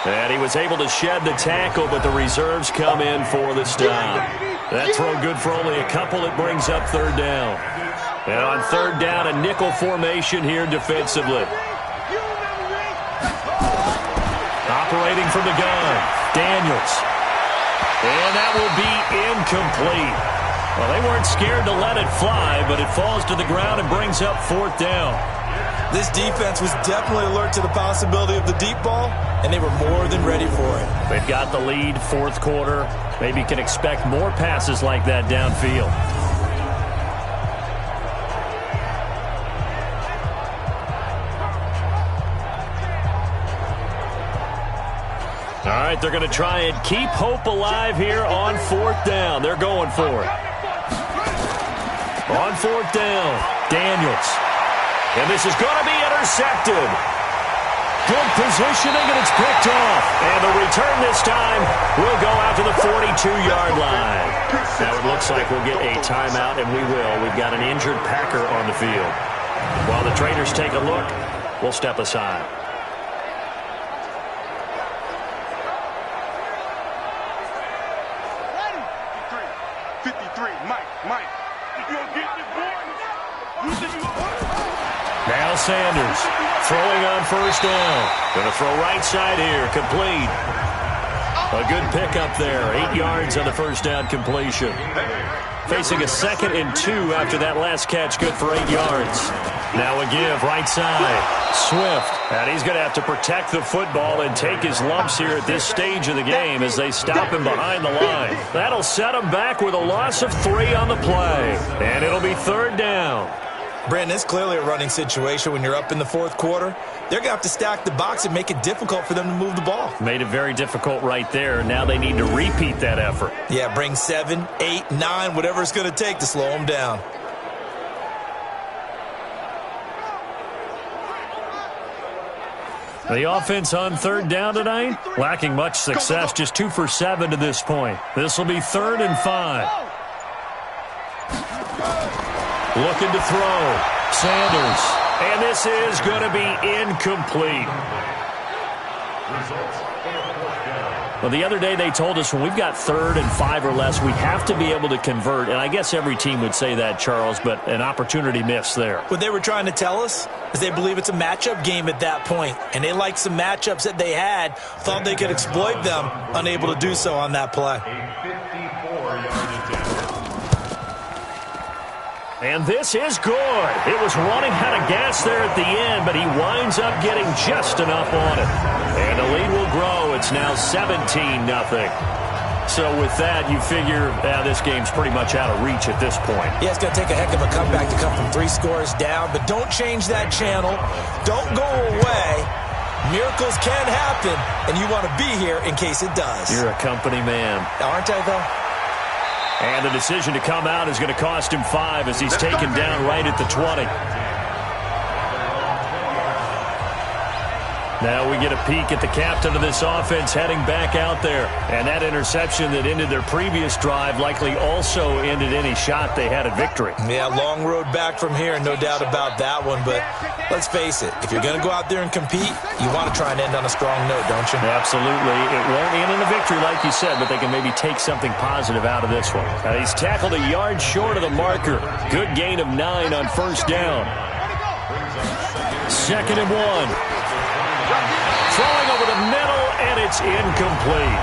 And he was able to shed the tackle, but the reserves come in for the stop. That throw good for only a couple. It brings up 3rd down. And on 3rd down, a nickel formation here defensively. Operating from the gun, Daniels. And that will be incomplete. Well, they weren't scared to let it fly, but it falls to the ground and brings up 4th down. This defense was definitely alert to the possibility of the deep ball, and they were more than ready for it. They've got the lead, 4th quarter. Maybe you can expect more passes like that downfield. All right, they're going to try and keep hope alive here on 4th down. They're going for it. On 4th down, Daniels. And this is going to be intercepted. Good positioning, and it's picked off. And the return this time will go out to the 42-yard line. Now it looks like we'll get a timeout, and we will. We've got an injured Packer on the field. While the Traders take a look, we'll step aside. Now Sanders throwing on 1st down. Going to throw right side here. Complete. A good pickup there. 8 yards on the 1st down completion. Facing a 2nd and 2 after that last catch. Good for 8 yards. Now a give right side. Swift. And he's going to have to protect the football and take his lumps here at this stage of the game as they stop him behind the line. That'll set him back with a loss of 3 on the play. And it'll be 3rd down. Brandon, it's clearly a running situation when you're up in the fourth quarter. They're going to have to stack the box and make it difficult for them to move the ball. Made it very difficult right there. Now they need to repeat that effort. Yeah, bring 7, 8, 9, whatever it's going to take to slow them down. The offense on third down tonight, lacking much success, just 2 for 7 to this point. This will be 3rd and 5. Looking to throw. Sanders. And this is going to be incomplete. Well, the other day they told us when we've got 3rd and 5 or less, we have to be able to convert. And I guess every team would say that, Charles, but an opportunity missed there. What they were trying to tell us is they believe it's a matchup game at that point. And they liked some matchups that they had, thought they could exploit them, unable to do so on that play. And this is good. It was running out of gas there at the end, but he winds up getting just enough on it. And the lead will grow. It's now 17-0. So with that, you figure this game's pretty much out of reach at this point. Yeah, it's going to take a heck of a comeback to come from 3 scores down, but don't change that channel. Don't go away. Miracles can happen, and you want to be here in case it does. You're a company man. Aren't I, though? And the decision to come out is going to cost him 5 as he's taken down right at the 20. Now we get a peek at the captain of this offense heading back out there. And that interception that ended their previous drive likely also ended any shot they had at victory. Yeah, long road back from here, no doubt about that one. But let's face it, if you're going to go out there and compete, you want to try and end on a strong note, don't you? Absolutely. It won't end in a victory like you said, but they can maybe take something positive out of this one. He's tackled a yard short of the marker. Good gain of 9 on first down. 2nd and 1. Throwing over the middle, and it's incomplete.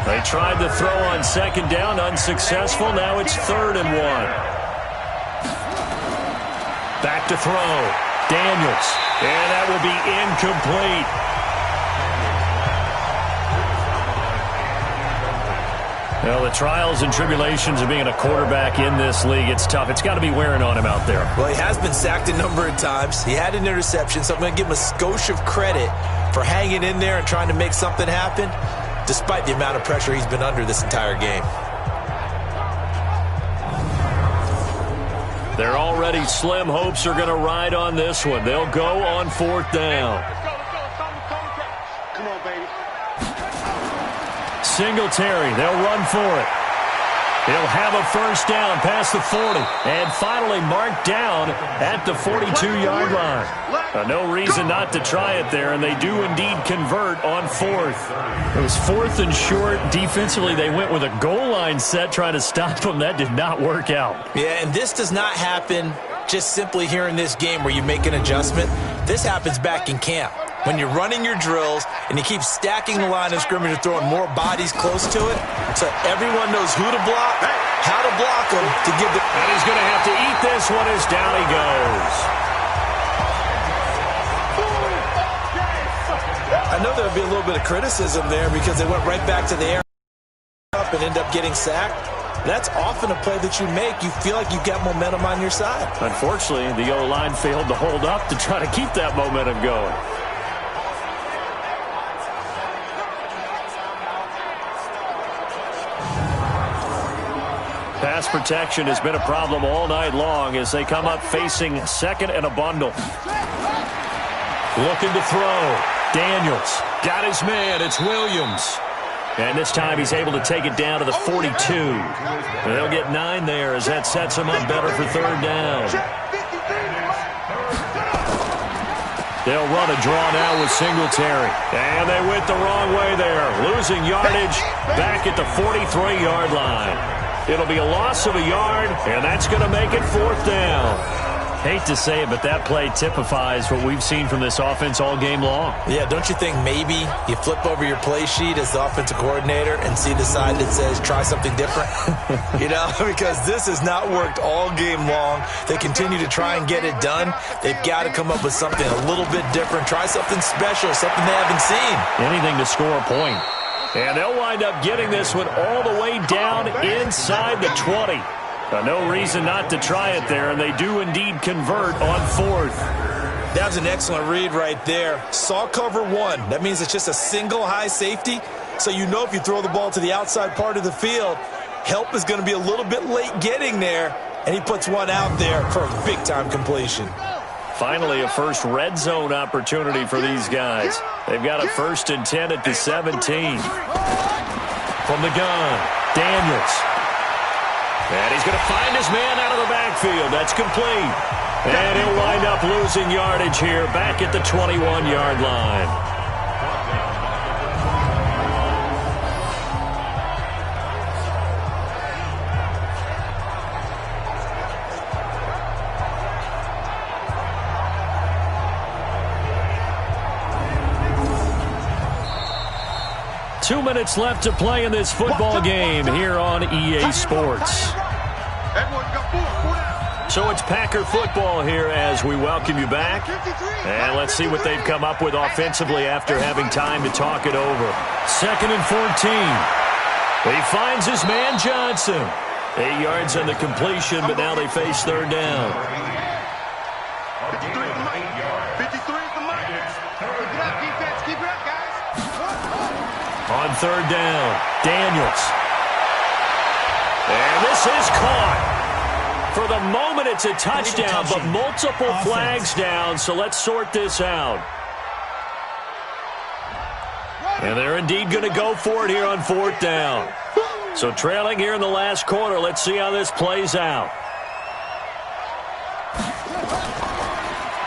They tried to throw on 2nd down, unsuccessful. Now it's 3rd and 1. Back to throw. Daniels. And that will be incomplete. Well, the trials and tribulations of being a quarterback in this league, it's tough. It's got to be wearing on him out there. Well, he has been sacked a number of times. He had an interception, so I'm going to give him a skosh of credit for hanging in there and trying to make something happen, despite the amount of pressure he's been under this entire game. Their already slim hopes are going to ride on this one. They'll go on 4th down. Singletary, they'll run for it. He'll have a first down past the 40 and finally marked down at the 42-yard line. No reason not to try it there, and they do indeed convert on 4th. It was 4th and short. Defensively, they went with a goal line set trying to stop them. That did not work out. Yeah, and this does not happen just simply here in this game where you make an adjustment. This happens back in camp. When you're running your drills and you keep stacking the line of scrimmage and throwing more bodies close to it, so everyone knows who to block, how to block them to give the... And he's going to have to eat this one as down he goes. I know there'll be a little bit of criticism there because they went right back to the air up and end up getting sacked. That's often a play that you make. You feel like you've got momentum on your side. Unfortunately, the O-line failed to hold up to try to keep that momentum going. Pass protection has been a problem all night long as they come up facing 2nd and a bundle. Looking to throw. Daniels got his man. It's Williams. And this time he's able to take it down to the 42. They'll get 9 there as that sets him up better for 3rd down. They'll run a draw now with Singletary. And they went the wrong way there. Losing yardage back at the 43-yard line. It'll be a loss of a yard, and that's going to make it 4th down. Hate to say it, but that play typifies what we've seen from this offense all game long. Yeah, don't you think maybe you flip over your play sheet as the offensive coordinator and see the side that says try something different? You know, because this has not worked all game long. They continue to try and get it done. They've got to come up with something a little bit different. Try something special, something they haven't seen. Anything to score a point. And they'll wind up getting this one all the way down inside the 20. No reason not to try it there, and they do indeed convert on 4th. That was an excellent read right there. Saw cover 1. That means it's just a single high safety. So you know if you throw the ball to the outside part of the field, help is going to be a little bit late getting there. And he puts one out there for a big-time completion. Finally, a first red zone opportunity for these guys. They've got a 1st and 10 at the 17. From the gun, Daniels. And he's going to find his man out of the backfield. That's complete. And he'll wind up losing yardage here back at the 21-yard line. 2 minutes left to play in this football game here on EA Sports. So it's Packer football here as we welcome you back. And let's see what they've come up with offensively after having time to talk it over. 2nd and 14. He finds his man Johnson. 8 yards on the completion, but now they face 3rd down. 53 for Mike. 53 for Mike. Keep it up, defense. Keep it up, guys. On 3rd down, Daniels. And this is caught. For the moment, it's a touchdown, but multiple flags down, so let's sort this out. And they're indeed going to go for it here on 4th down. So trailing here in the last quarter, let's see how this plays out.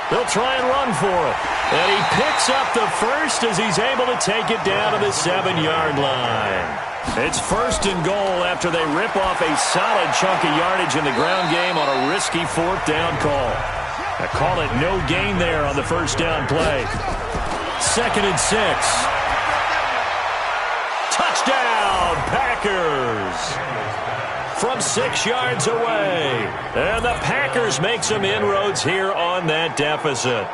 They'll try and run for it. And he picks up the first as he's able to take it down to the 7-yard line. It's 1st and goal after they rip off a solid chunk of yardage in the ground game on a risky 4th down call. I call it no gain there on the 1st down play. 2nd and 6. Touchdown, Packers! From 6 yards away. And the Packers make some inroads here on that deficit.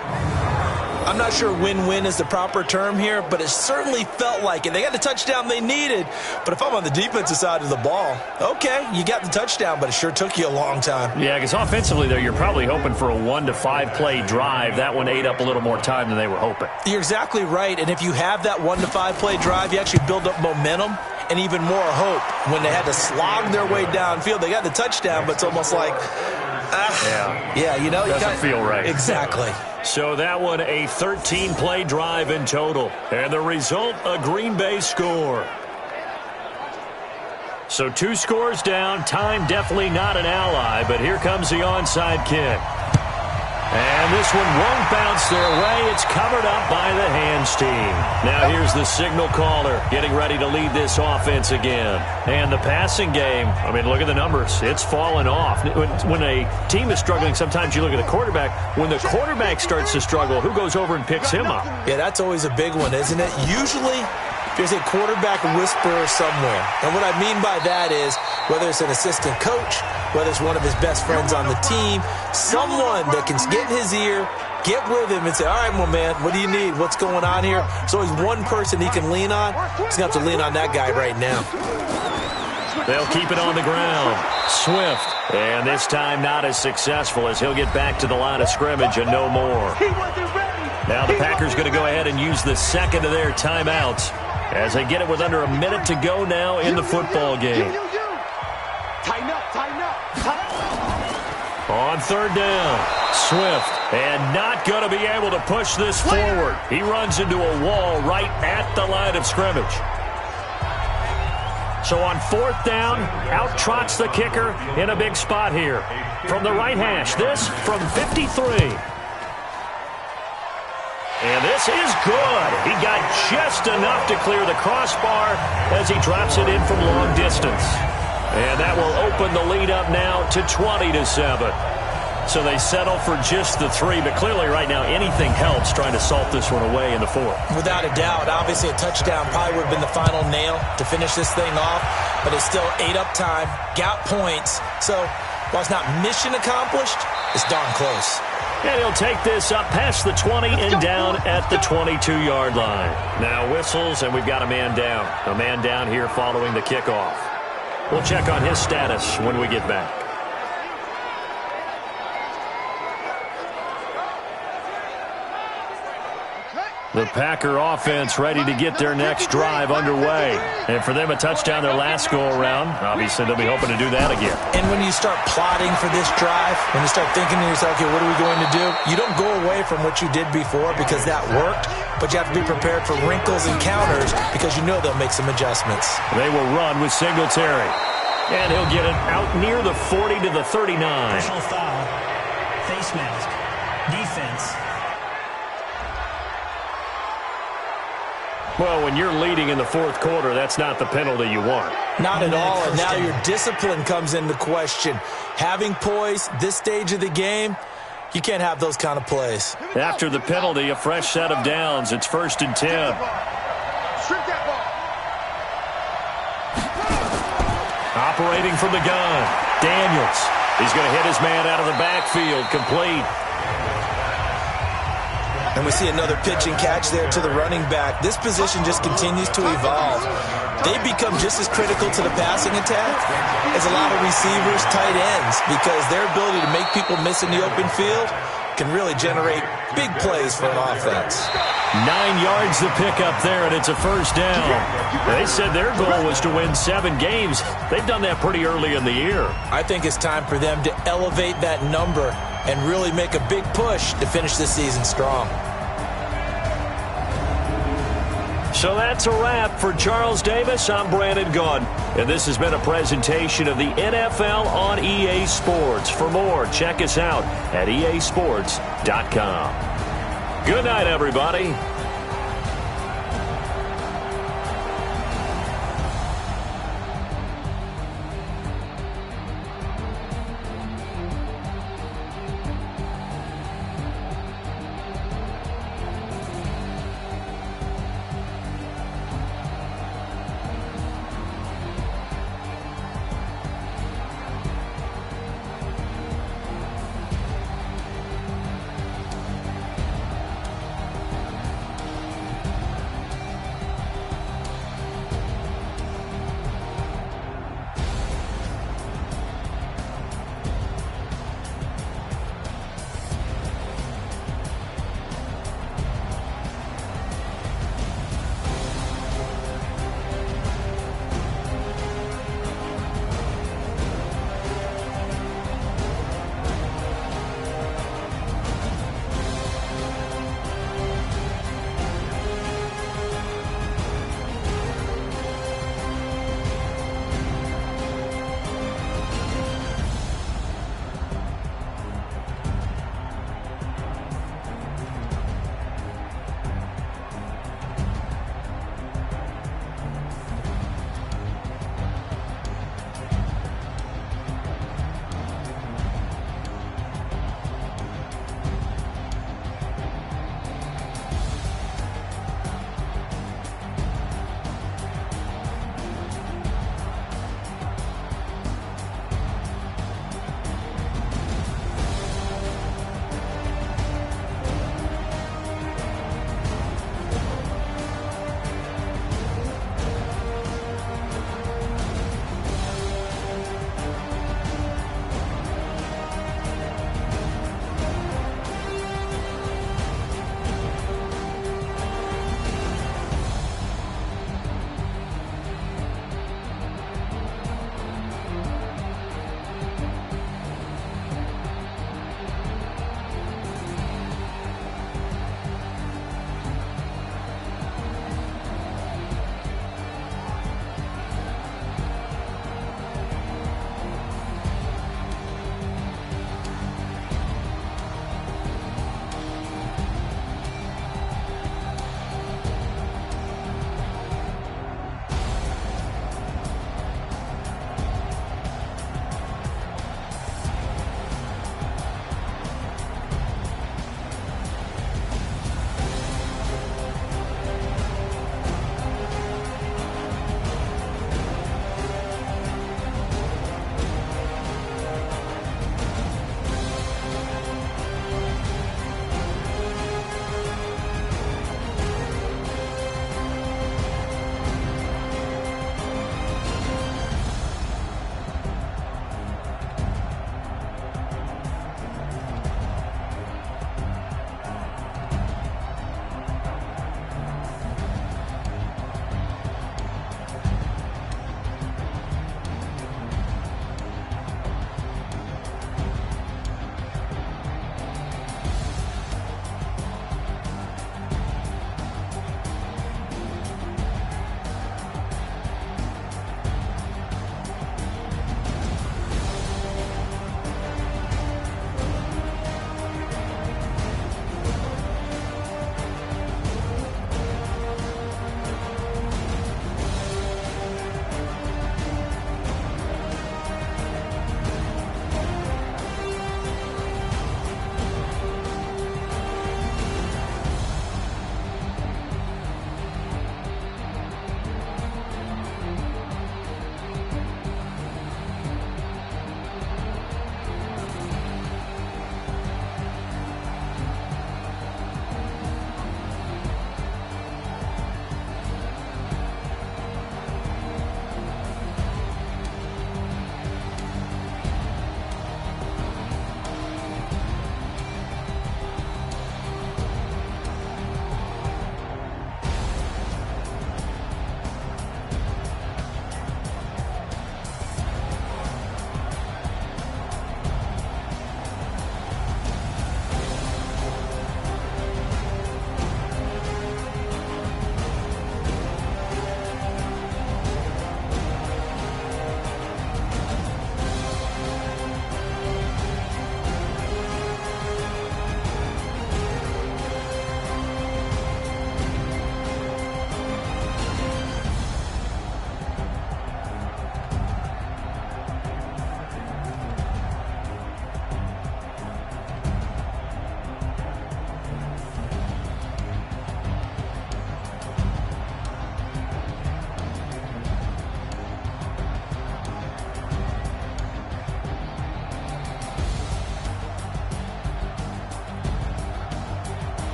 I'm not sure win-win is the proper term here, but it certainly felt like it. They got the touchdown they needed, but if I'm on the defensive side of the ball, okay, you got the touchdown, but it sure took you a long time. Yeah, because offensively, there, you're probably hoping for a 1 to 5 play drive. That one ate up a little more time than they were hoping. You're exactly right, and if you have that 1 to 5 play drive, you actually build up momentum and even more hope. When they had to slog their way downfield, they got the touchdown, but it's almost like, you know, doesn't feel right. Exactly. So that one, a 13-play drive in total. And the result, a Green Bay score. So 2 scores down. Time definitely not an ally, but here comes the onside kick. And this one won't bounce their way. It's covered up by the hands team. Now here's the signal caller getting ready to lead this offense again. And the passing game, I mean, look at the numbers. It's fallen off. When a team is struggling, sometimes you look at the quarterback. When the quarterback starts to struggle, who goes over and picks him up? Yeah, that's always a big one, isn't it? Usually there's a quarterback whisperer somewhere. And what I mean by that is whether it's an assistant coach, whether it's one of his best friends on the team, someone that can get in his ear, get with him and say, all right, my man, what do you need? What's going on here? There's always one person he can lean on. He's going to have to lean on that guy right now. They'll keep it on the ground. Swift. And this time not as successful as he'll get back to the line of scrimmage and no more. Now the Packers going to go ahead and use the second of their timeouts as they get it with under a minute to go now in the football game. Tighten up, tighten up. On 3rd down, Swift, and not going to be able to push this forward. He runs into a wall right at the line of scrimmage. So on 4th down, out trots the kicker in a big spot here. From the right hash, this from 53. And this is good. He got just enough to clear the crossbar as he drops it in from long distance. And that will open the lead up now to 20-7. So they settle for just the 3, but clearly right now anything helps trying to salt this one away in the 4th. Without a doubt, obviously a touchdown probably would have been the final nail to finish this thing off, but it's still ate up time, got points. So while it's not mission accomplished, It's darn close. And he'll take this up past the 20 and down at the 22-yard line. Now whistles, and we've got a man down. A man down here following the kickoff. We'll check on his status when we get back. The Packer offense ready to get their next drive underway. And for them, a touchdown their last go-around. Obviously, they'll be hoping to do that again. And when you start plotting for this drive, when you start thinking to yourself, okay, what are we going to do? You don't go away from what you did before because that worked, but you have to be prepared for wrinkles and counters because you know they'll make some adjustments. They will run with Singletary. And he'll get it out near the 40 to the 39. Personal foul. Face mask. Defense. Well, when you're leading in the fourth quarter, that's not the penalty you want. Not at all, and now your discipline comes into question. Having poise this stage of the game, you can't have those kind of plays. After the penalty, a fresh set of downs. It's 1st and 10. Operating from the gun, Daniels. He's going to hit his man out of the backfield, complete. And we see another pitch and catch there to the running back. This position just continues to evolve. They become just as critical to the passing attack as a lot of receivers, tight ends, because their ability to make people miss in the open field can really generate big plays for an offense. 9 yards to pick up there, and it's a first down. They said their goal was to win 7 games. They've done that pretty early in the year. I think it's time for them to elevate that number and really make a big push to finish this season strong. So that's a wrap for Charles Davis. I'm Brandon Gaudin, and this has been a presentation of the NFL on EA Sports. For more, check us out at easports.com. Good night, everybody.